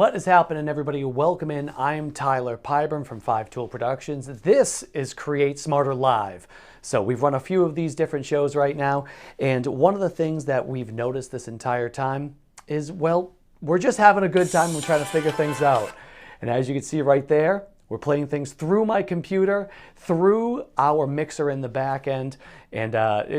What is happening, everybody? Welcome in. I'm Tyler Pyburn from 5 Tool Productions. This is Create Smarter Live. So we've run a few of these different shows right now, and one of the things that we've noticed this entire time is, well, we're just having a good time. We're trying to figure things out. And as you can see right there, we're playing things through my computer, through our mixer in the back end, and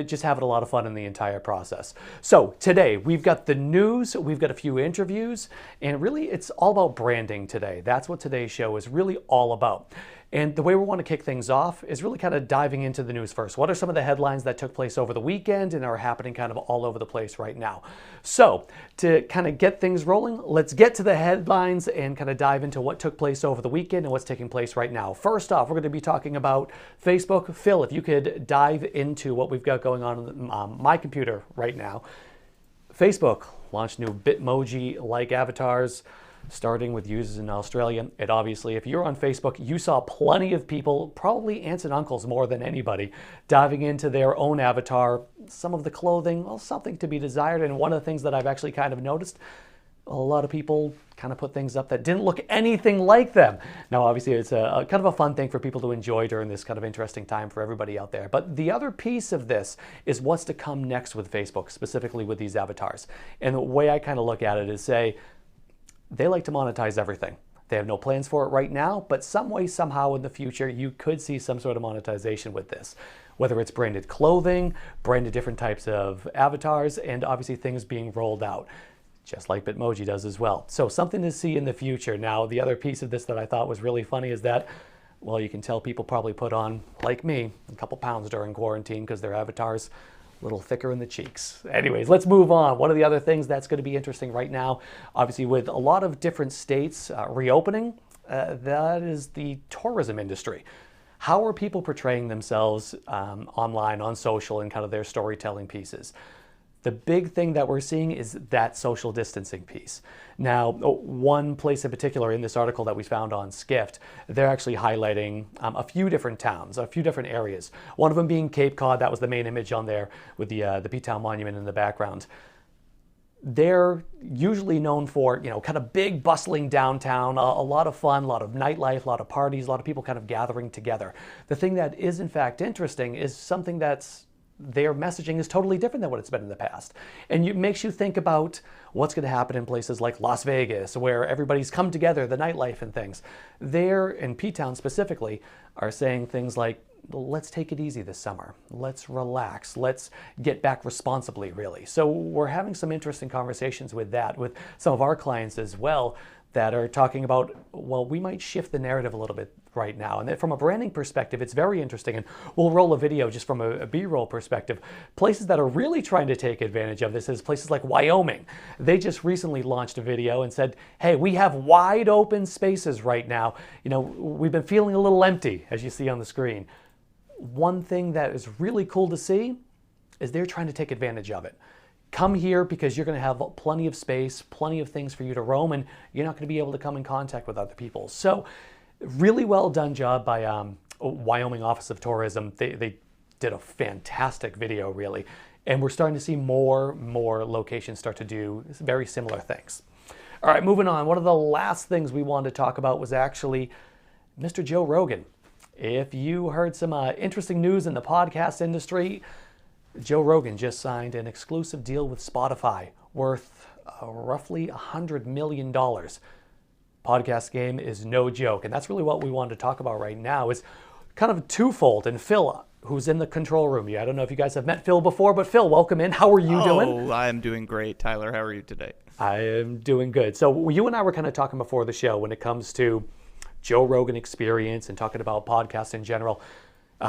just having a lot of fun in the entire process. So today, we've got the news, we've got a few interviews, and really it's all about branding today. That's what today's show is really all about. And the way we want to kick things off is really kind of diving into the news first. What are some of the headlines that took place over the weekend and are happening kind of all over the place right now? So to kind of get things rolling, let's get to the headlines and kind of dive into what took place over the weekend and what's taking place right now. First off, we're going to be talking about Facebook. Phil, if you could dive into what we've got going on my computer right now. Facebook launched new Bitmoji-like avatars, starting with users in Australia. And obviously, if you're on Facebook, you saw plenty of people, probably aunts and uncles more than anybody, diving into their own avatar. Some of the clothing, well, something to be desired. And one of the things that I've actually kind of noticed, a lot of people kind of put things up that didn't look anything like them. Now, obviously, it's a kind of a fun thing for people to enjoy during this kind of interesting time for everybody out there. But the other piece of this is what's to come next with Facebook, specifically with these avatars. And the way I kind of look at it is say, they like to monetize everything. They have no plans for it right now, but some way, somehow in the future, you could see some sort of monetization with this. Whether it's branded clothing, branded different types of avatars, and obviously things being rolled out, just like Bitmoji does as well. So something to see in the future. Now, the other piece of this that I thought was really funny is that, well, you can tell people probably put on, like me, a couple pounds during quarantine because their avatars a little thicker in the cheeks. Anyways, let's move on. One of the other things that's going to be interesting right now, obviously with a lot of different states reopening, that is the tourism industry. How are people portraying themselves online, on social, and kind of their storytelling pieces? The big thing that we're seeing is that social distancing piece. Now, one place in particular in this article that we found on Skift, they're actually highlighting a few different towns, a few different areas. One of them being Cape Cod. That was the main image on there with the P-Town Monument in the background. They're usually known for, kind of big, bustling downtown, a lot of fun, a lot of nightlife, a lot of parties, a lot of people kind of gathering together. The thing that is, in fact, interesting is something that's their messaging is totally different than what it's been in the past. And it makes you think about what's going to happen in places like Las Vegas, where everybody's come together, the nightlife and things. There, in P-Town specifically, are saying things like, let's take it easy this summer. Let's relax. Let's get back responsibly, really. So we're having some interesting conversations with that, with some of our clients as well, that are talking about, well, we might shift the narrative a little bit right now. And from a branding perspective, it's very interesting. And we'll roll a video just from a B-roll perspective. Places that are really trying to take advantage of this is places like Wyoming. They just recently launched a video and said, hey, we have wide open spaces right now. We've been feeling a little empty, as you see on the screen. One thing that is really cool to see is they're trying to take advantage of it. Come here because you're going to have plenty of space, plenty of things for you to roam, and you're not going to be able to come in contact with other people. So really well done job by Wyoming Office of Tourism. They did a fantastic video, really. And we're starting to see more locations start to do very similar things. All right, moving on. One of the last things we wanted to talk about was actually Mr. Joe Rogan. If you heard some interesting news in the podcast industry, Joe Rogan just signed an exclusive deal with Spotify worth roughly $100 million. Podcast game is no joke. And that's really what we wanted to talk about right now is kind of twofold. And Phil, who's in the control room, I don't know if you guys have met Phil before, but Phil, welcome in. How are you doing? Oh, I am doing great. Tyler, how are you today? I am doing good. So you and I were kind of talking before the show when it comes to Joe Rogan experience and talking about podcasts in general.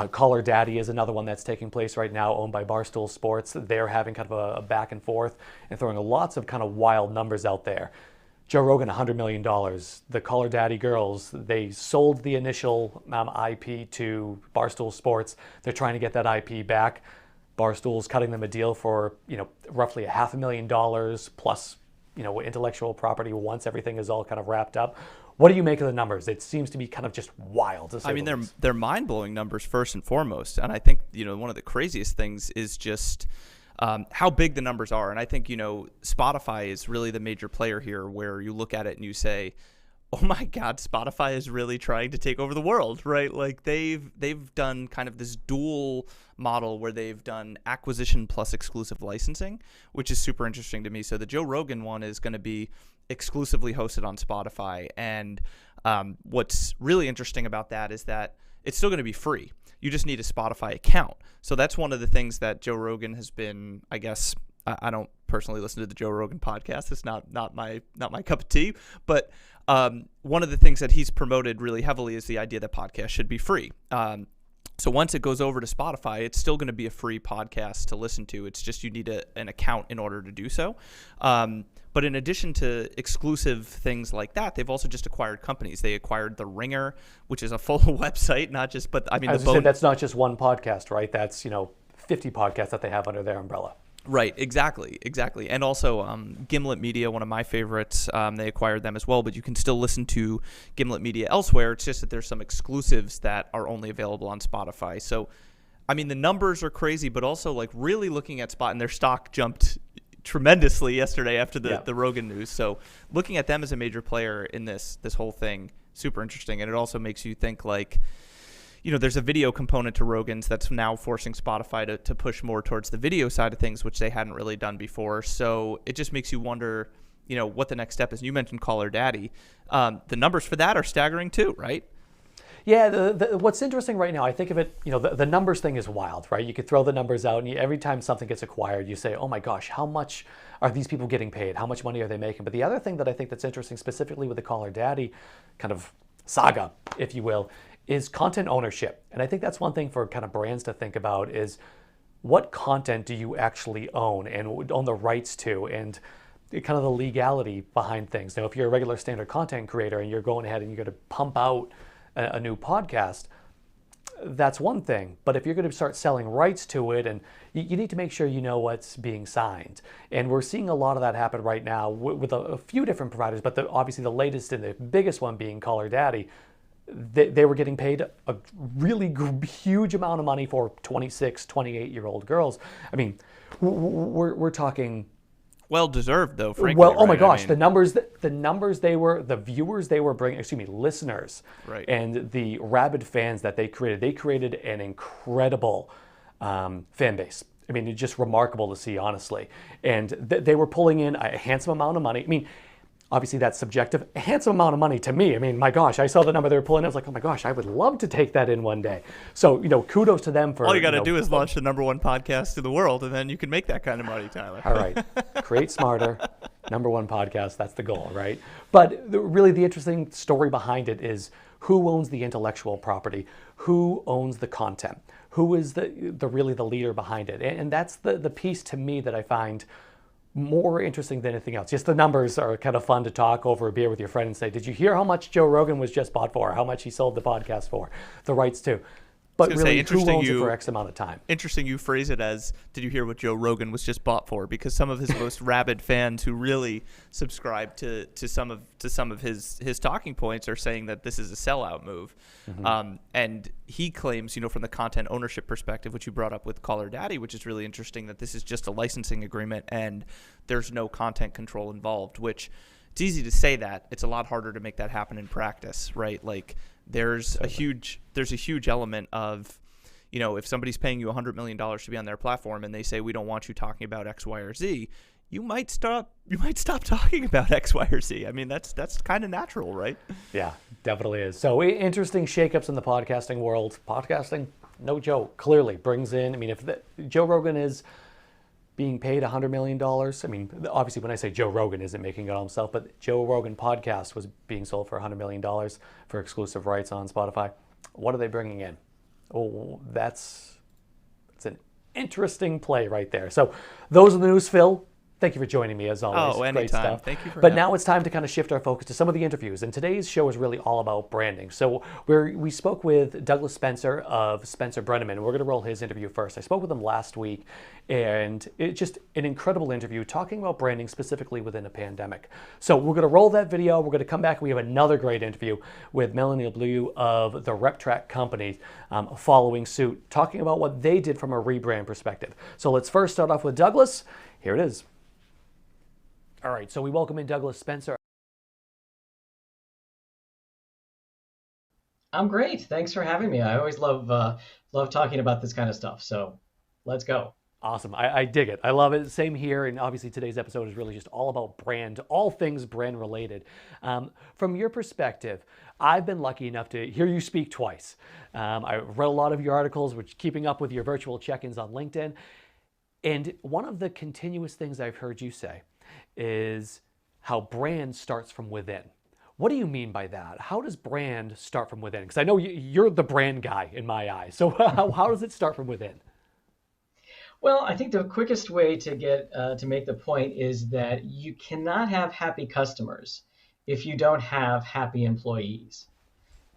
Caller Daddy is another one that's taking place right now, owned by Barstool Sports. They're having kind of a back and forth and throwing lots of kind of wild numbers out there. Joe Rogan, $100 million. The Caller Daddy girls, they sold the initial IP to Barstool Sports. They're trying to get that IP back. Barstool's cutting them a deal for, roughly $500,000 plus, intellectual property once everything is all kind of wrapped up. What do you make of the numbers? It seems to be kind of just wild. I mean, they're mind-blowing numbers first and foremost. And I think, one of the craziest things is just how big the numbers are. And I think, Spotify is really the major player here, where you look at it and you say, oh my God, Spotify is really trying to take over the world, right? Like they've done kind of this dual model where they've done acquisition plus exclusive licensing, which is super interesting to me. So the Joe Rogan one is going to be exclusively hosted on Spotify. And what's really interesting about that is that it's still going to be free. You just need a Spotify account. So that's one of the things that Joe Rogan has been, I guess, I don't personally listen to the Joe Rogan podcast. It's not my cup of tea. But one of the things that he's promoted really heavily is the idea that podcasts should be free. So once it goes over to Spotify, it's still going to be a free podcast to listen to. It's just you need an account in order to do so. But in addition to exclusive things like that, they've also just acquired companies. They acquired The Ringer, which is a full website, not just, but I mean, that's not just one podcast, right? That's, 50 podcasts that they have under their umbrella. Right, exactly. And also Gimlet Media, one of my favorites, they acquired them as well, but you can still listen to Gimlet Media elsewhere. It's just that there's some exclusives that are only available on Spotify. So, I mean, the numbers are crazy, but also like really looking at and their stock jumped tremendously yesterday after the Rogan news. So looking at them as a major player in this whole thing, super interesting. And it also makes you think like, there's a video component to Rogan's that's now forcing Spotify to push more towards the video side of things, which they hadn't really done before. So it just makes you wonder, what the next step is. And you mentioned Caller Daddy. The numbers for that are staggering too, right? Yeah, what's interesting right now, I think of it, the numbers thing is wild, right? You could throw the numbers out, and every time something gets acquired, you say, oh my gosh, how much are these people getting paid? How much money are they making? But the other thing that I think that's interesting, specifically with the Caller Daddy kind of saga, if you will, is content ownership. And I think that's one thing for kind of brands to think about is what content do you actually own and own the rights to, and kind of the legality behind things. Now, if you're a regular standard content creator and you're going ahead and you're going to pump out a new podcast, that's one thing. But if you're going to start selling rights to it, and you need to make sure you know what's being signed. And we're seeing a lot of that happen right now with a few different providers, but obviously the latest and the biggest one being Caller Daddy. They were getting paid a really huge amount of money for 26, 28-year-old girls. I mean, we're talking... Well deserved, though, frankly. Well, oh my right? gosh, the numbers the viewers they were bringing, listeners, right, and the rabid fans that they created an incredible fan base. I mean, it's just remarkable to see, honestly. And they were pulling in a handsome amount of money. I mean, obviously that's subjective. A handsome amount of money to me. I mean, my gosh, I saw the number they were pulling. I was like, oh my gosh, I would love to take that in one day. So, kudos to them for... All you got to do is launch the #1 podcast in the world, and then you can make that kind of money, Tyler. All right. Create smarter. #1 podcast. That's the goal, right? But really the interesting story behind it is who owns the intellectual property? Who owns the content? Who is the really the leader behind it? And that's the piece to me that I find more interesting than anything else. Just the numbers are kind of fun to talk over a beer with your friend and say, did you hear how much Joe Rogan was just bought for? How much he sold the podcast for? The rights to. But really, who owns it for X amount of time? Interesting you phrase it as, did you hear what Joe Rogan was just bought for? Because some of his most rabid fans who really subscribe to some of his talking points are saying that this is a sellout move. Mm-hmm. And he claims, from the content ownership perspective, which you brought up with Caller Daddy, which is really interesting, that this is just a licensing agreement and there's no content control involved, which it's easy to say that. It's a lot harder to make that happen in practice, right? Like, there's a huge element of, if somebody's paying you $100 million to be on their platform and they say, we don't want you talking about X, Y, or Z, you might stop talking about X, Y, or Z. I mean, that's kind of natural, right? Yeah, definitely is. So interesting shakeups in the podcasting world. Podcasting, no joke, clearly brings in, I mean, if Joe Rogan is being paid $100 million. I mean, obviously when I say Joe Rogan isn't making it all himself, but Joe Rogan podcast was being sold for $100 million for exclusive rights on Spotify. What are they bringing in? Oh, it's an interesting play right there. So those are the news, Phil. Thank you for joining me as always. Oh, Great anytime. stuff. Thank you for But having now me. it's time to kind of shift our focus to some of the interviews. And today's show is really all about branding. So we spoke with Douglas Spencer of Spencer Brenneman. We're going to roll his interview first. I spoke with him last week, and it's just an incredible interview talking about branding specifically within a pandemic. So we're going to roll that video. We're going to come back. We have another great interview with Melanie LoBue of the RepTrak Company following suit, talking about what they did from a rebrand perspective. So let's first start off with Douglas. Here it is. All right, so we welcome in Douglas Spencer. I'm great. Thanks for having me. I always love talking about this kind of stuff. So let's go. Awesome. I dig it. I love it. Same here. And obviously today's episode is really just all about brand, all things brand related. From your perspective, I've been lucky enough to hear you speak twice. I read a lot of your articles, which keeping up with your virtual check-ins on LinkedIn. And one of the continuous things I've heard you say is how brand starts from within. What do you mean by that? How does brand start from within? Because I know you're the brand guy in my eyes. So how does it start from within? Well, I think the quickest way to get to make the point is that you cannot have happy customers if you don't have happy employees.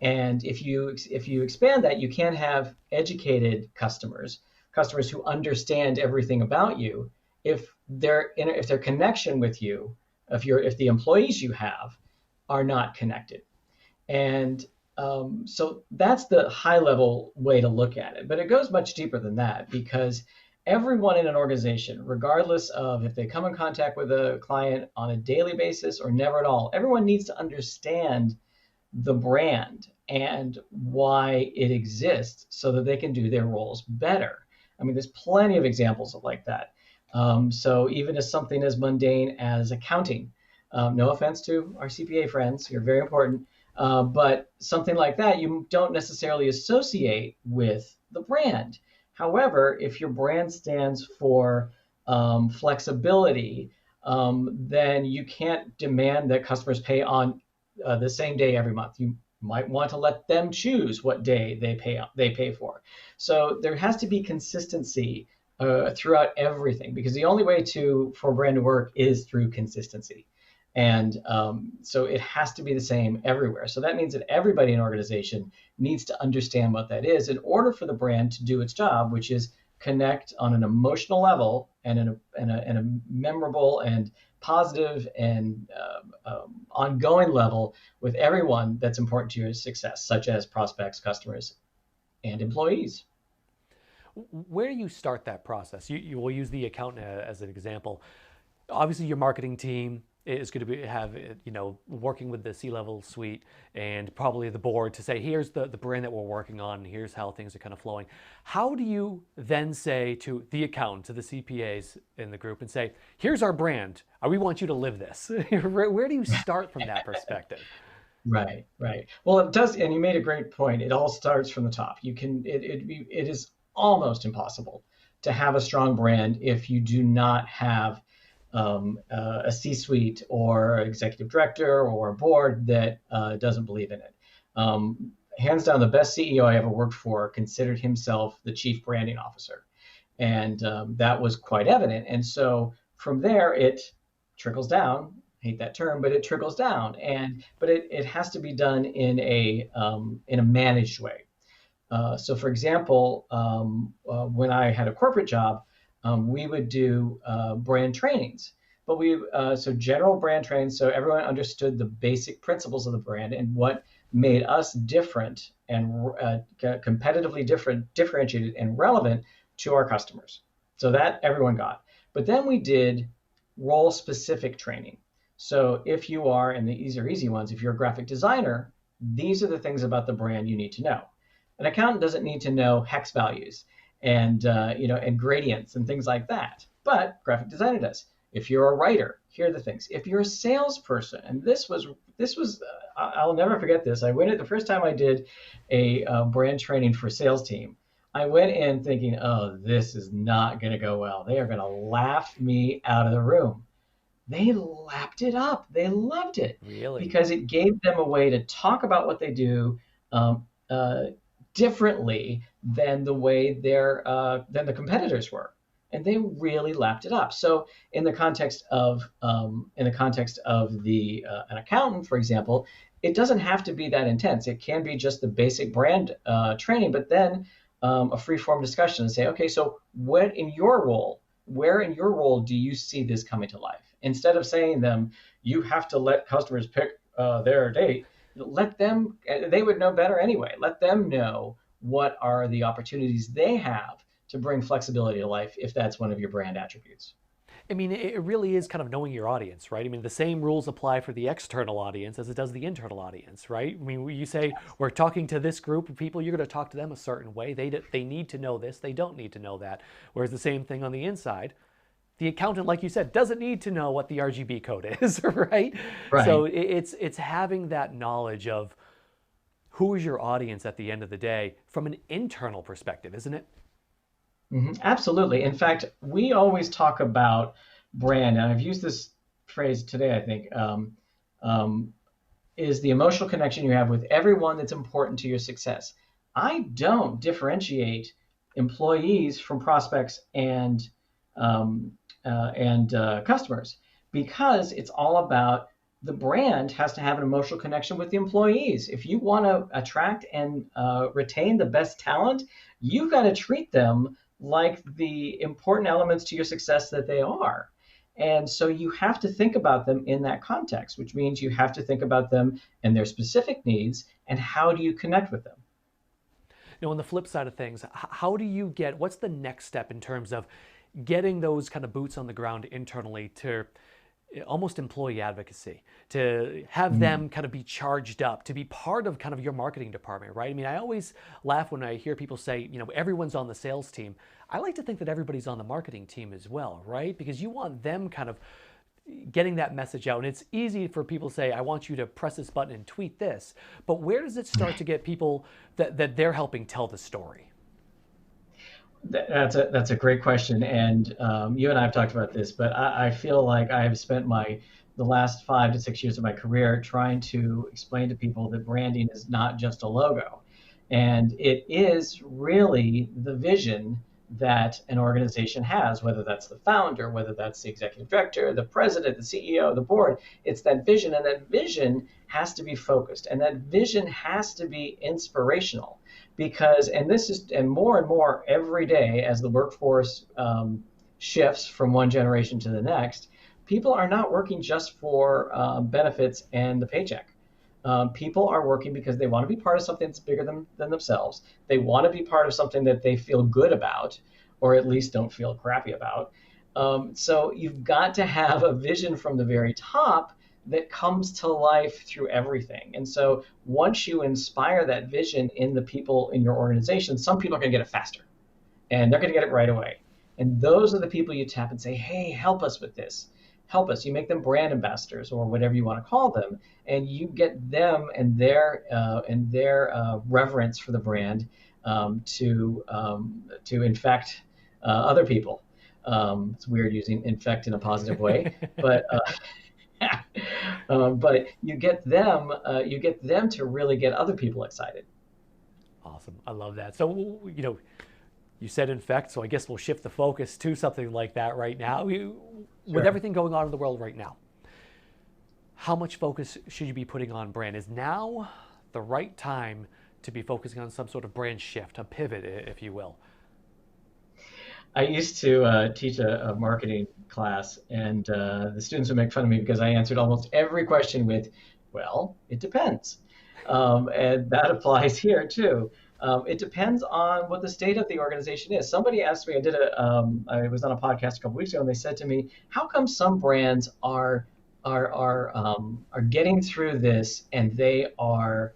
And if you expand that, you can have educated customers, customers who understand everything about you. If their connection with you, if the employees you have are not connected. And so that's the high level way to look at it. But it goes much deeper than that because everyone in an organization, regardless of if they come in contact with a client on a daily basis or never at all, everyone needs to understand the brand and why it exists so that they can do their roles better. I mean, there's plenty of examples of like that. So even as something as mundane as accounting, no offense to our CPA friends, you're very important, but something like that you don't necessarily associate with the brand. However, if your brand stands for flexibility, then you can't demand that customers pay on the same day every month. You might want to let them choose what day they pay for. So there has to be consistency throughout everything because the only way for a brand to work is through consistency. And so it has to be the same everywhere. So that means that everybody in an organization needs to understand what that is in order for the brand to do its job, which is connect on an emotional level and in a memorable and positive and ongoing level with everyone that's important to your success, such as prospects, customers, and employees. Where do you start that process? You will use the accountant as an example. Obviously, your marketing team is going to have working with the C-level suite and probably the board to say, here's the brand that we're working on, and here's how things are kind of flowing. How do you then say to the accountant, to the CPAs in the group and say, here's our brand, we want you to live this? Where do you start from that perspective? Right, right. Well, it does, and you made a great point. It all starts from the top. It is almost impossible to have a strong brand if you do not have a C-suite or executive director or a board that doesn't believe in it. Hands down, the best CEO I ever worked for considered himself the chief branding officer. And that was quite evident. And so from there, it trickles down. I hate that term, but it trickles down. But it has to be done in a managed way. So for example, when I had a corporate job, we would do brand trainings, but so general brand trainings, so everyone understood the basic principles of the brand and what made us different and competitively differentiated and relevant to our customers. So that everyone got. But then we did role-specific training. So if you are, and these are easy ones, if you're a graphic designer, these are the things about the brand you need to know. An accountant doesn't need to know hex values and and gradients and things like that. But graphic designer does. If you're a writer, here are the things. If you're a salesperson, and this was I'll never forget this. I went in the first time I did a brand training for sales team. I went in thinking, oh, this is not going to go well. They are going to laugh me out of the room. They lapped it up. They loved it. Really? Because it gave them a way to talk about what they do differently than the way than the competitors were. and they really lapped it up. So in the context of an accountant, for example, it doesn't have to be that intense. It can be just the basic brand training, but then a free form discussion and say, okay, so where in your role do you see this coming to life? Instead of saying them, you have to let customers pick their date. Let them, they would know better anyway. Let them know what are the opportunities they have to bring flexibility to life if that's one of your brand attributes. I mean, it really is kind of knowing your audience, right? I mean, the same rules apply for the external audience as it does the internal audience, right? I mean, when you say we're talking to this group of people, you're going to talk to them a certain way. They need to know this. They don't need to know that. Whereas the same thing on the inside, the accountant, like you said, doesn't need to know what the RGB code is, right? Right. So it's having that knowledge of who is your audience at the end of the day from an internal perspective, isn't it? Absolutely. In fact, we always talk about brand, and I've used this phrase today, I think, is the emotional connection you have with everyone that's important to your success. I don't differentiate employees from prospects and customers because it's all about the brand has to have an emotional connection with the employees. If you want to attract and retain the best talent, you've got to treat them like the important elements to your success that they are. And so you have to think about them in that context, which means you have to think about them and their specific needs and how do you connect with them. Now, on the flip side of things, how do you what's the next step in terms of getting those kind of boots on the ground internally to almost employee advocacy, to have them kind of be charged up, to be part of kind of your marketing department, right? I mean, I always laugh when I hear people say, everyone's on the sales team. I like to think that everybody's on the marketing team as well, right? Because you want them kind of getting that message out. And it's easy for people to say, I want you to press this button and tweet this. But where does it start to get people that they're helping tell the story? That's a great question, and you and I have talked about this, but I feel like I have spent the last 5 to 6 years of my career trying to explain to people that branding is not just a logo, and it is really the vision that an organization has, whether that's the founder, whether that's the executive director, the president, the CEO, the board. It's that vision, and that vision has to be focused, and that vision has to be inspirational. Because, and more every day as the workforce shifts from one generation to the next, people are not working just for benefits and the paycheck. People are working because they want to be part of something that's bigger than themselves. They want to be part of something that they feel good about, or at least don't feel crappy about. So you've got to have a vision from the very top that comes to life through everything. And so once you inspire that vision in the people in your organization, some people are going to get it faster and they're going to get it right away. And those are the people you tap and say, hey, help us with this. Help us. You make them brand ambassadors or whatever you want to call them, and you get them and their reverence for the brand to infect other people. It's weird using infect in a positive way, but but you get them to really get other people excited. Awesome. I love that. So, you said infect, so I guess we'll shift the focus to something like that right now. With everything going on in the world right now, how much focus should you be putting on brand? Is now the right time to be focusing on some sort of brand shift, a pivot, if you will? I used to teach a marketing class, and the students would make fun of me because I answered almost every question with, well, it depends. And that applies here too. It depends on what the state of the organization is. Somebody asked me, I was on a podcast a couple weeks ago, and they said to me, how come some brands are getting through this and they are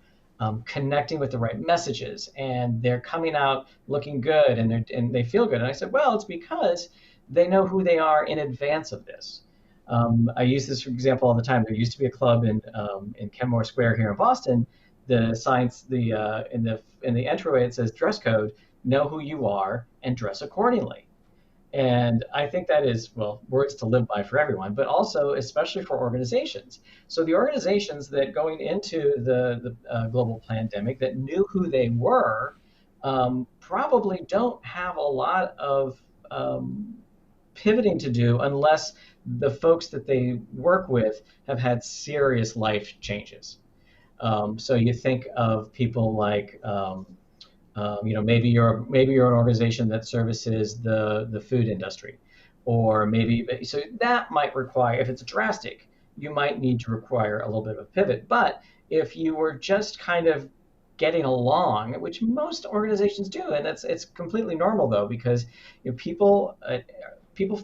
connecting with the right messages and they're coming out looking good and they feel good? And I said, well, it's because they know who they are in advance of this. I use this for example all the time. There used to be a club in Kenmore Square here in Boston. The signs, in the entryway, it says dress code, know who you are and dress accordingly. And I think that is, well, words to live by for everyone, but also especially for organizations. So the organizations that going into the global pandemic that knew who they were probably don't have a lot of pivoting to do unless the folks that they work with have had serious life changes. So you think of people like, maybe you're an organization that services the food industry, or maybe so that might require, if it's drastic, you might need to require a little bit of a pivot. But if you were just kind of getting along, which most organizations do, and it's completely normal though, because people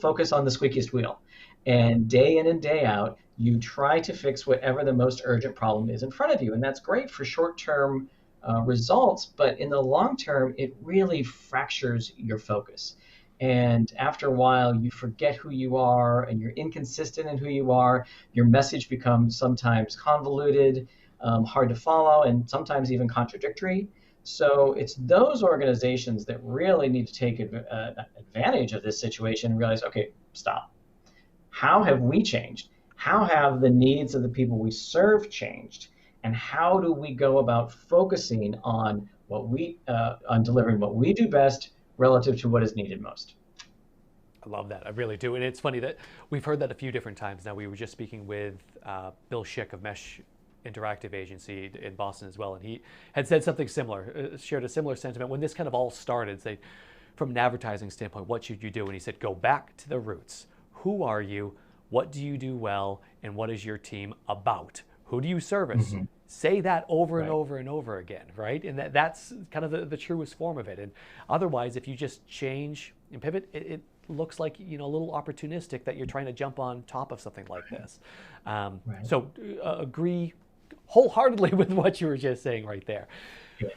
focus on the squeakiest wheel, and day in and day out, you try to fix whatever the most urgent problem is in front of you, and that's great for short-term results, but in the long term, it really fractures your focus. And after a while, you forget who you are, and you're inconsistent in who you are. Your message becomes sometimes convoluted, hard to follow, and sometimes even contradictory. So it's those organizations that really need to take advantage of this situation and realize, okay, stop. How have we changed? How have the needs of the people we serve changed? And how do we go about focusing on on delivering what we do best relative to what is needed most? I love that. I really do. And it's funny that we've heard that a few different times now. We were just speaking with Bill Schick of Mesh Interactive Agency in Boston as well, and he had said something similar, shared a similar sentiment when this kind of all started. Say, from an advertising standpoint, what should you do? And he said, go back to the roots. Who are you? What do you do well? And what is your team about? Who do you service? Mm-hmm. Say that over and over and over again, right? And that's kind of the truest form of it. And otherwise, if you just change and pivot, it looks like, a little opportunistic that you're trying to jump on top of something like this. So agree wholeheartedly with what you were just saying right there. Yeah.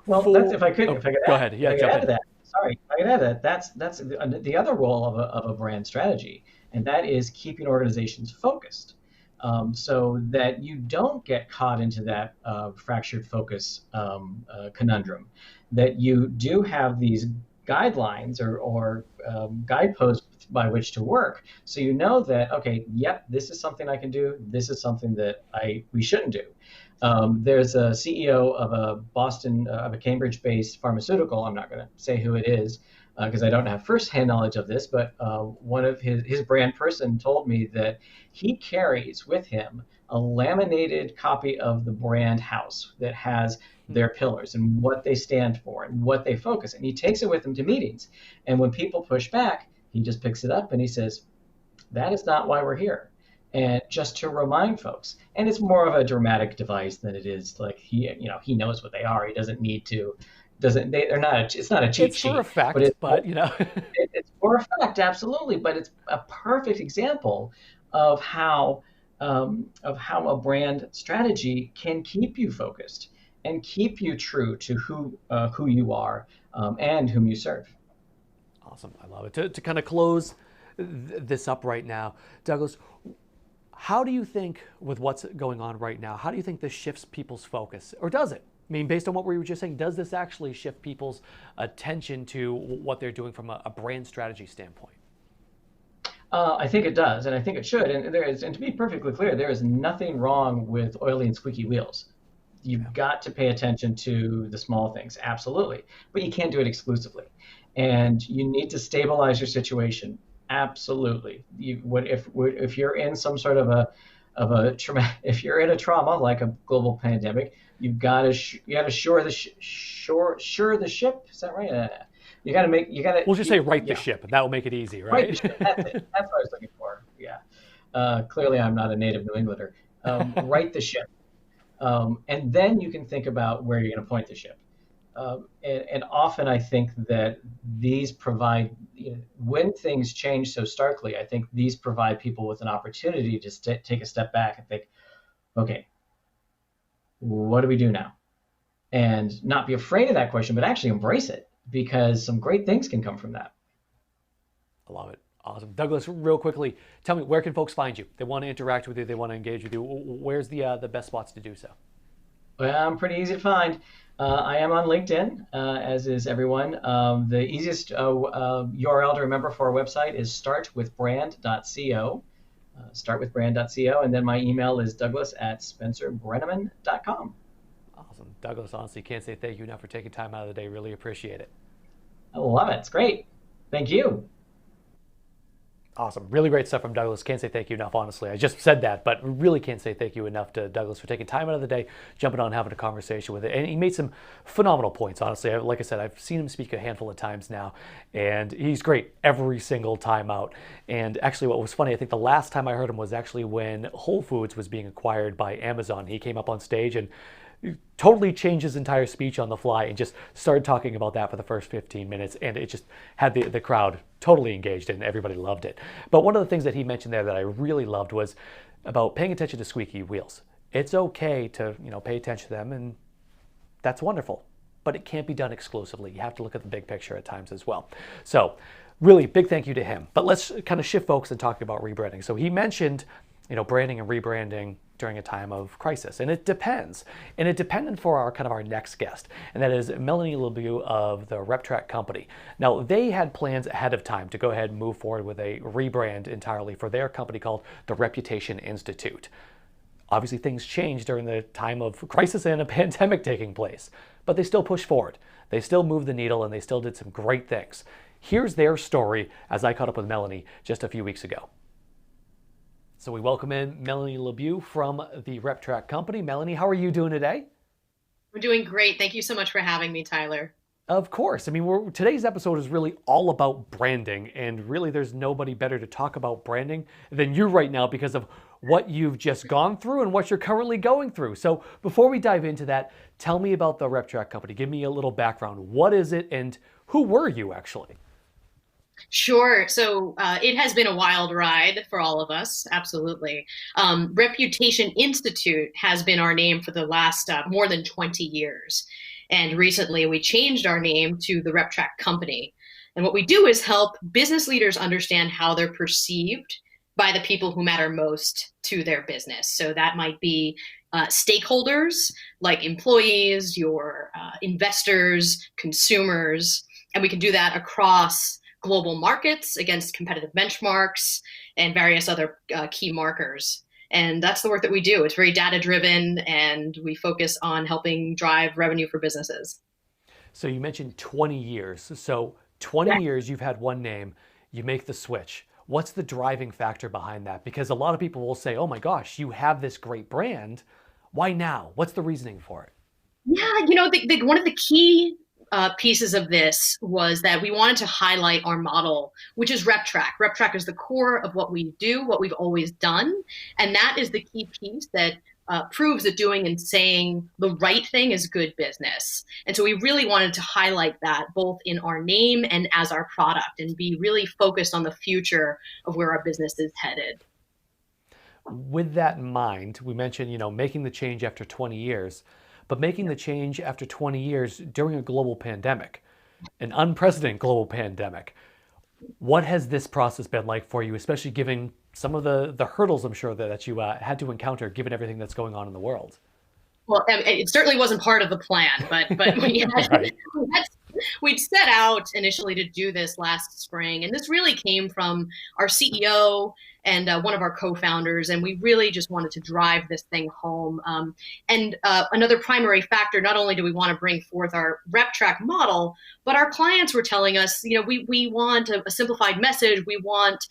Well, if I could go ahead. Yeah, jump in. That. Sorry, I could add that. That's the other role of a brand strategy, and that is keeping organizations focused. So that you don't get caught into that fractured focus conundrum, that you do have these guidelines or guideposts by which to work. So you know that, okay, yep, this is something I can do. This is something that we shouldn't do. There's a CEO of a Cambridge-based pharmaceutical. I'm not going to say who it is, because I don't have firsthand knowledge of this, but one of his brand person told me that he carries with him a laminated copy of the brand house that has their pillars and what they stand for and what they focus. And he takes it with him to meetings. And when people push back, he just picks it up and he says, that is not why we're here. And just to remind folks, and it's more of a dramatic device than it is like he knows what they are. He doesn't need to. It's not a cheat sheet. It's for effect, it's for effect, absolutely. But it's a perfect example of how a brand strategy can keep you focused and keep you true to who you are and whom you serve. Awesome, I love it. To kind of close this up right now, Douglas, how do you think, with what's going on right now, how do you think this shifts people's focus, or does it? I mean, based on what we were just saying, does this actually shift people's attention to what they're doing from a brand strategy standpoint? I think it does, and I think it should. And to be perfectly clear, there is nothing wrong with oily and squeaky wheels. You've got to pay attention to the small things, absolutely, but you can't do it exclusively. And you need to stabilize your situation, absolutely. If you're in some sort of a trauma, if you're in a trauma like a global pandemic, you've got to shore the ship. Is that right? We'll just say right the ship, and that will make it easy, right? Right the ship. That's it. That's what I was looking for. Yeah. Clearly, I'm not a native New Englander. Right the ship, and then you can think about where you're going to point the ship. And often I think that these provide, when things change so starkly, I think these provide people with an opportunity to take a step back and think, okay, what do we do now? And not be afraid of that question, but actually embrace it, because some great things can come from that. I love it. Awesome. Douglas, real quickly, tell me, where can folks find you? They want to interact with you. They want to engage with you. Where's the best spots to do so? Well, I'm pretty easy to find. I am on LinkedIn, as is everyone. The easiest URL to remember for our website is startwithbrand.co. Startwithbrand.co, and then my email is douglas@spencerbrenneman.com. Awesome. Douglas, honestly, can't say thank you enough for taking time out of the day. Really appreciate it. I love it. It's great. Thank you. Awesome. Really great stuff from Douglas. Can't say thank you enough, honestly. I just said that, but really can't say thank you enough to Douglas for taking time out of the day, jumping on, having a conversation with it. And he made some phenomenal points, honestly. Like I said, I've seen him speak a handful of times now, and he's great every single time out. And actually, what was funny, I think the last time I heard him was actually when Whole Foods was being acquired by Amazon. He came up on stage and totally changed his entire speech on the fly and just started talking about that for the first 15 minutes. And it just had the crowd totally engaged and everybody loved it. But one of the things that he mentioned there that I really loved was about paying attention to squeaky wheels. It's okay to, pay attention to them, and that's wonderful, but it can't be done exclusively. You have to look at the big picture at times as well. So really big thank you to him. But let's kind of shift focus and talk about rebranding. So he mentioned, branding and rebranding during a time of crisis. And it depends. And it depended for our next guest. And that is Melanie LoBue of the RepTrak Company. Now, they had plans ahead of time to go ahead and move forward with a rebrand entirely for their company called the Reputation Institute. Obviously, things changed during the time of crisis and a pandemic taking place, but they still pushed forward. They still moved the needle, and they still did some great things. Here's their story as I caught up with Melanie just a few weeks ago. So we welcome in Melanie LoBue from the RepTrak Company. Melanie, how are you doing today? We're doing great. Thank you so much for having me, Tyler. Of course. I mean, today's episode is really all about branding, and really there's nobody better to talk about branding than you right now because of what you've just gone through and what you're currently going through. So before we dive into that, tell me about the RepTrak Company. Give me a little background. What is it, and who were you actually? Sure. So it has been a wild ride for all of us. Absolutely. Reputation Institute has been our name for the last more than 20 years. And recently we changed our name to the RepTrak Company. And what we do is help business leaders understand how they're perceived by the people who matter most to their business. So that might be stakeholders like employees, your investors, consumers, and we can do that across global markets against competitive benchmarks and various other key markers. And that's the work that we do. It's very data driven, and we focus on helping drive revenue for businesses. So you mentioned 20 years. So 20 years you've had one name, you make the switch. What's the driving factor behind that? Because a lot of people will say, oh my gosh, you have this great brand. Why now? What's the reasoning for it? Yeah, one of the key pieces of this was that we wanted to highlight our model, which is RepTrak. RepTrak is the core of what we do, what we've always done. And that is the key piece that proves that doing and saying the right thing is good business. And so we really wanted to highlight that both in our name and as our product, and be really focused on the future of where our business is headed. With that in mind, we mentioned, making the change after 20 years. But making the change after 20 years during a global pandemic, an unprecedented global pandemic, what has this process been like for you, especially given some of the hurdles I'm sure that you had to encounter given everything that's going on in the world? Well, it certainly wasn't part of the plan, but we'd set out initially to do this last spring, and this really came from our CEO and one of our co-founders, and we really just wanted to drive this thing home. And another primary factor, not only do we want to bring forth our RepTrak model, but our clients were telling us, we want a simplified message, we want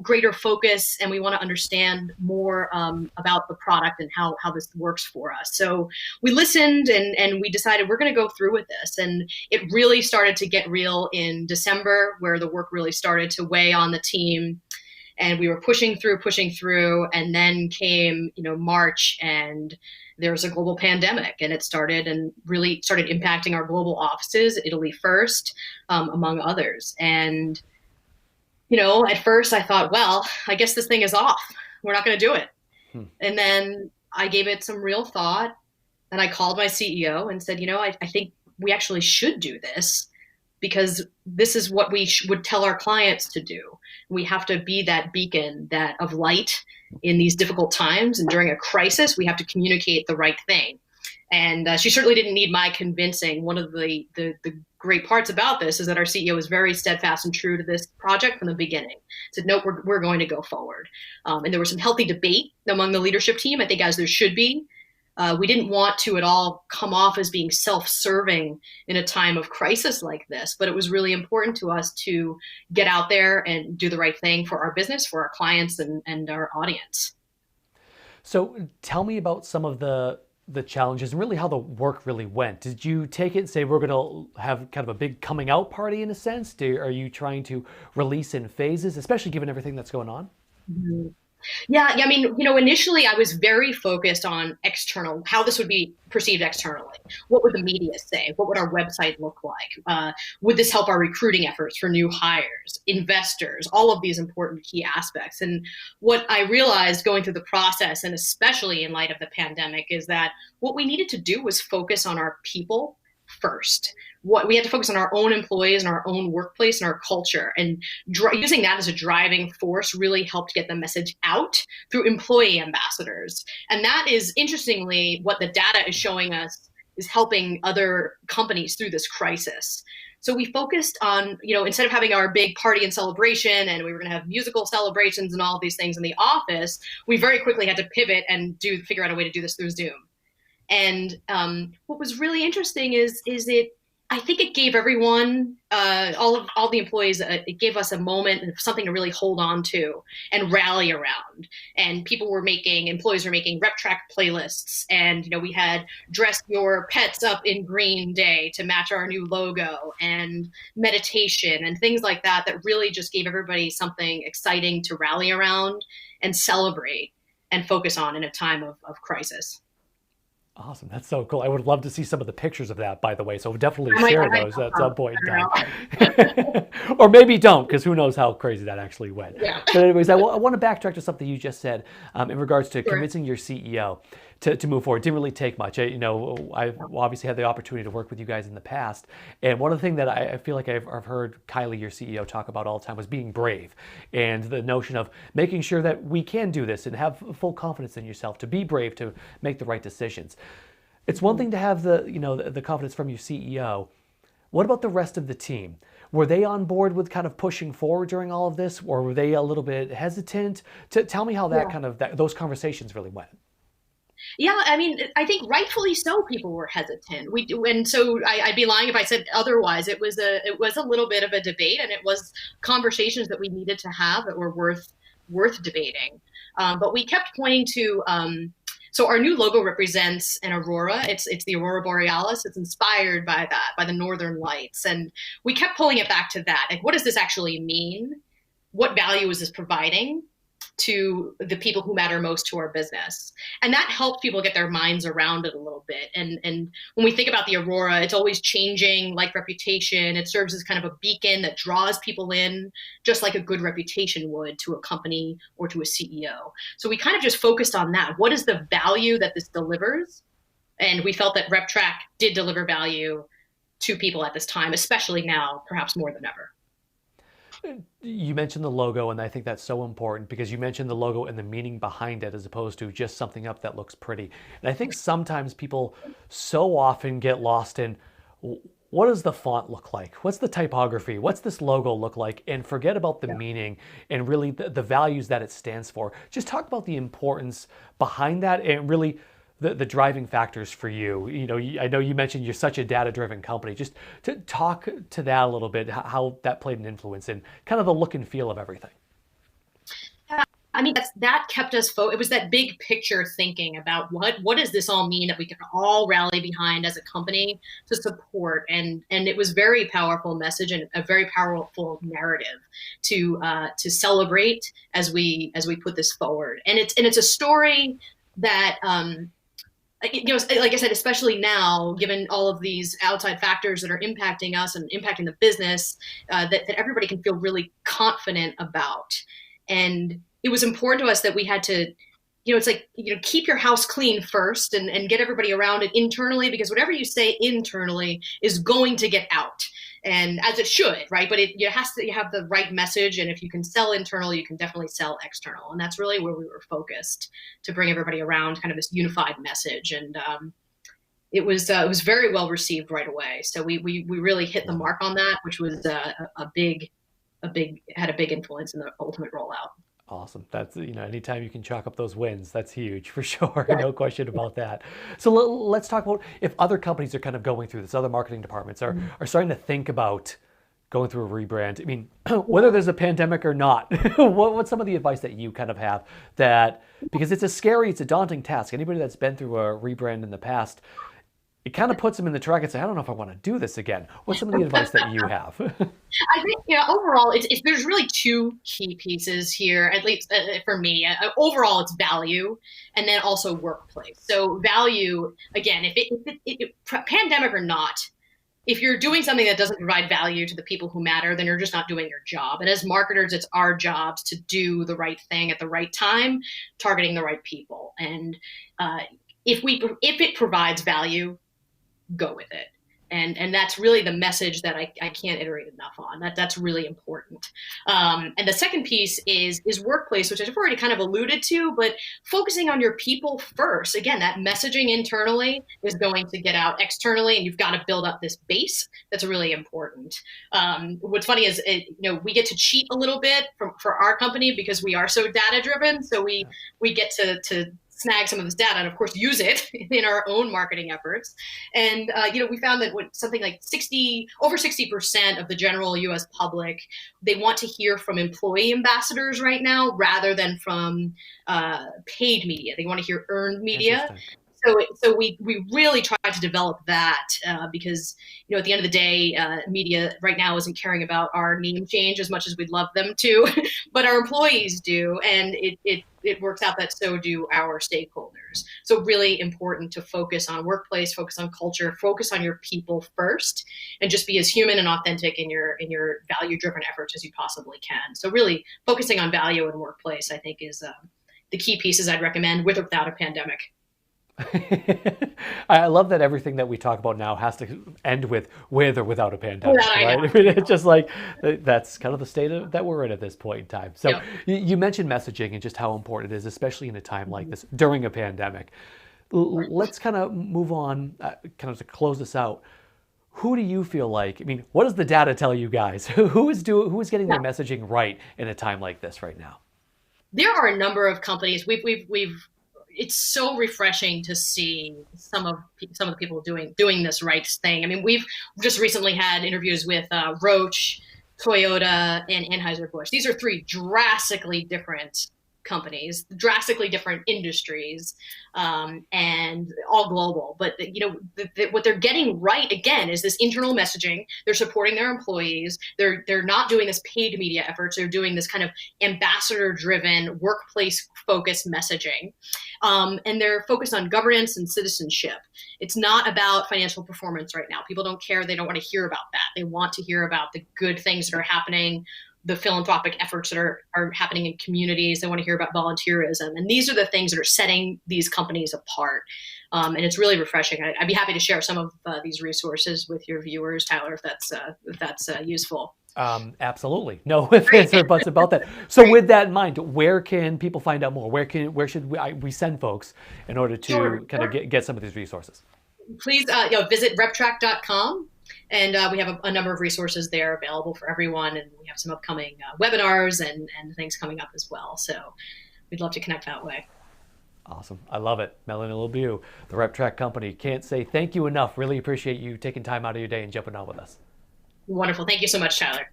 greater focus, and we want to understand more about the product and how this works for us. So we listened and we decided we're going to go through with this. And it really started to get real in December, where the work really started to weigh on the team. And we were pushing through, and then came, March, and there was a global pandemic, and it started impacting our global offices, Italy first, among others. And, at first I thought, well, I guess this thing is off. We're not going to do it. And then I gave it some real thought, and I called my CEO and said, I think we actually should do this, because this is what we would tell our clients to do. We have to be that beacon of light in these difficult times. And during a crisis, we have to communicate the right thing. And she certainly didn't need my convincing. One of the great parts about this is that our CEO was very steadfast and true to this project from the beginning. Said, no, we're going to go forward. And there was some healthy debate among the leadership team, I think, as there should be. We didn't want to at all come off as being self-serving in a time of crisis like this, but it was really important to us to get out there and do the right thing for our business, for our clients, and our audience. So tell me about some of the challenges and really how the work really went. Did you take it and say, we're going to have kind of a big coming out party in a sense? Are you trying to release in phases, especially given everything that's going on? Mm-hmm. Yeah, I mean, initially I was very focused on external, how this would be perceived externally. What would the media say? What would our website look like? Would this help our recruiting efforts for new hires, investors, all of these important key aspects? And what I realized going through the process, and especially in light of the pandemic, is that what we needed to do was focus on our people first. What we had to focus on our own employees and our own workplace and our culture, and using that as a driving force really helped get the message out through employee ambassadors. And that is, interestingly, what the data is showing us is helping other companies through this crisis. So we focused on, instead of having our big party and celebration, and we were going to have musical celebrations and all of these things in the office, we very quickly had to pivot and figure out a way to do this through Zoom. And what was really interesting is I think it gave everyone, all the employees, it gave us a moment and something to really hold on to and rally around. And employees were making RepTrak playlists, and we had dress your pets up in green day to match our new logo, and meditation and things like that really just gave everybody something exciting to rally around and celebrate and focus on in a time of crisis. Awesome. That's so cool. I would love to see some of the pictures of that, by the way. So definitely share those at some point in time. Or maybe don't, because who knows how crazy that actually went. Yeah. But anyways, I want to backtrack to something you just said in regards to convincing your CEO to move forward. It didn't really take much. I've obviously had the opportunity to work with you guys in the past. And one of the things that I feel like I've heard Kylie, your CEO, talk about all the time was being brave, and the notion of making sure that we can do this and have full confidence in yourself to be brave, to make the right decisions. It's one thing to have the confidence from your CEO. What about the rest of the team? Were they on board with kind of pushing forward during all of this, or were they a little bit hesitant? Tell me how those conversations really went. Yeah, I mean, I think rightfully so, people were hesitant. And so I'd be lying if I said otherwise. It was a little bit of a debate, and it was conversations that we needed to have that were worth debating. But we kept pointing to. So our new logo represents an aurora. It's the aurora borealis. It's inspired by that, by the northern lights, and we kept pulling it back to that. Like, what does this actually mean? What value is this providing to the people who matter most to our business? And that helped people get their minds around it a little bit. And when we think about the aurora, it's always changing, like reputation. It serves as kind of a beacon that draws people in, just like a good reputation would to a company or to a CEO. So we kind of just focused on that. What is the value that this delivers? And we felt that RepTrak did deliver value to people at this time, especially now, perhaps more than ever. You mentioned the logo, and I think that's so important because you mentioned the logo and the meaning behind it as opposed to just something up that looks pretty. And I think sometimes people so often get lost in, what does the font look like? What's the typography? What's this logo look like? And forget about the meaning and really the values that it stands for. Just talk about the importance behind that and really the driving factors for you. I know you mentioned you're such a data-driven company. Just to talk to that a little bit, how that played an influence in kind of the look and feel of everything. I mean, that kept us focused. It was that big picture thinking about what does this all mean that we can all rally behind as a company to support, and it was very powerful message and a very powerful narrative to celebrate as we put this forward. And it's a story that. Like I said, especially now, given all of these outside factors that are impacting us and impacting the business, that everybody can feel really confident about. And it was important to us that we had to, it's like, keep your house clean first and get everybody around it internally, because whatever you say internally is going to get out. And as it should, right? But you have the right message. And if you can sell internal, you can definitely sell external. And that's really where we were focused, to bring everybody around kind of this unified message. And it was very well received right away. So we really hit the mark on that, which was had a big influence in the ultimate rollout. Awesome. That's, anytime you can chalk up those wins, that's huge for sure. Yeah. No question about that. So let's talk about if other companies are kind of going through this, other marketing departments are starting to think about going through a rebrand. I mean, whether there's a pandemic or not, what's some of the advice that you kind of have that, because it's a daunting task. Anybody that's been through a rebrand in the past, it kind of puts them in the track and say, I don't know if I want to do this again. What's some of the advice that you have? I think, overall, there's really two key pieces here, at least for me. Overall, it's value, and then also workplace. So value, again, pandemic or not, if you're doing something that doesn't provide value to the people who matter, then you're just not doing your job. And as marketers, it's our jobs to do the right thing at the right time, targeting the right people. And if it provides value, go with it. And that's really the message that I can't iterate enough on. That's really important. And the second piece is workplace, which I've already kind of alluded to, but focusing on your people first. Again, that messaging internally is going to get out externally, and you've got to build up this base. That's really important. What's funny is, we get to cheat a little bit for our company because we are so data driven. So we get to snag some of this data and of course use it in our own marketing efforts. And, we found that something like over 60% of the general US public, they want to hear from employee ambassadors right now rather than from paid media. They want to hear earned media. So we really try to develop that because, at the end of the day, media right now isn't caring about our name change as much as we'd love them to, but our employees do. And it works out that so do our stakeholders. So really important to focus on workplace, focus on culture, focus on your people first, and just be as human and authentic in your value-driven efforts as you possibly can. So really focusing on value and workplace, I think, is the key pieces I'd recommend with or without a pandemic. I love that everything that we talk about now has to end with or without a pandemic, right? I mean, it's just like, that's kind of the state that we're in at this point in time. So you mentioned messaging and just how important it is, especially in a time like this during a pandemic. Let's kind of move on, kind of to close this out. Who do you feel like, what does the data tell you guys? Who is getting their messaging right in a time like this right now? There are a number of companies it's so refreshing to see some of the people doing this right thing. We've just recently had interviews with Roche, Toyota, and Anheuser-Busch. These are three drastically different companies, drastically different industries, and all global. But what they're getting right again is this internal messaging. They're supporting their employees. They're not doing this paid media efforts. They're doing this kind of ambassador-driven, workplace-focused messaging, and they're focused on governance and citizenship. It's not about financial performance right now. People don't care. They don't want to hear about that. They want to hear about the good things that are happening, the philanthropic efforts that are happening in communities. They want to hear about volunteerism. And these are the things that are setting these companies apart. And it's really refreshing. I'd be happy to share some of these resources with your viewers, Tyler, if that's useful. Absolutely. No ifs or buts about that. So with that in mind, where can people find out more? Where should we send folks in order to kind of get some of these resources? Please visit RepTrak.com. And we have a number of resources there available for everyone. And we have some upcoming webinars and things coming up as well. So we'd love to connect that way. Awesome. I love it. Melanie LoBue, the RepTrak Company. Can't say thank you enough. Really appreciate you taking time out of your day and jumping on with us. Wonderful. Thank you so much, Tyler.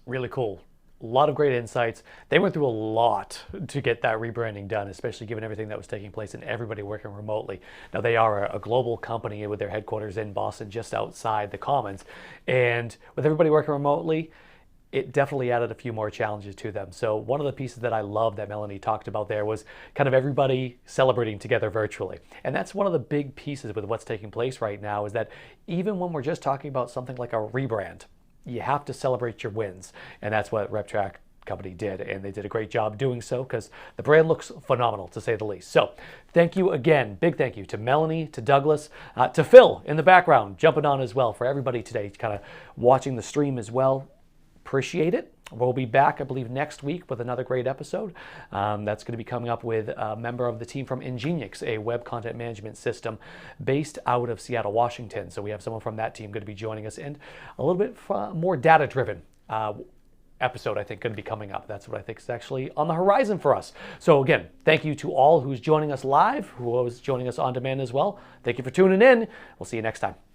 Really cool. A lot of great insights. They went through a lot to get that rebranding done, especially given everything that was taking place and everybody working remotely. Now, they are a global company with their headquarters in Boston, just outside the Commons. And with everybody working remotely, it definitely added a few more challenges to them. So one of the pieces that I love that Melanie talked about there was kind of everybody celebrating together virtually. And that's one of the big pieces with what's taking place right now, is that even when we're just talking about something like a rebrand, you have to celebrate your wins. And that's what RepTrak Company did. And they did a great job doing so because the brand looks phenomenal, to say the least. So thank you again. Big thank you to Melanie, to Douglas, to Phil in the background, jumping on as well, for everybody today kind of watching the stream as well. Appreciate it. We'll be back, I believe, next week with another great episode. That's going to be coming up with a member of the team from Ingenix, a web content management system based out of Seattle, Washington. So we have someone from that team going to be joining us, and a little bit more data-driven. episode, I think, going to be coming up. That's what I think is actually on the horizon for us. So again, thank you to all who's joining us live, who was joining us on demand as well. Thank you for tuning in. We'll see you next time.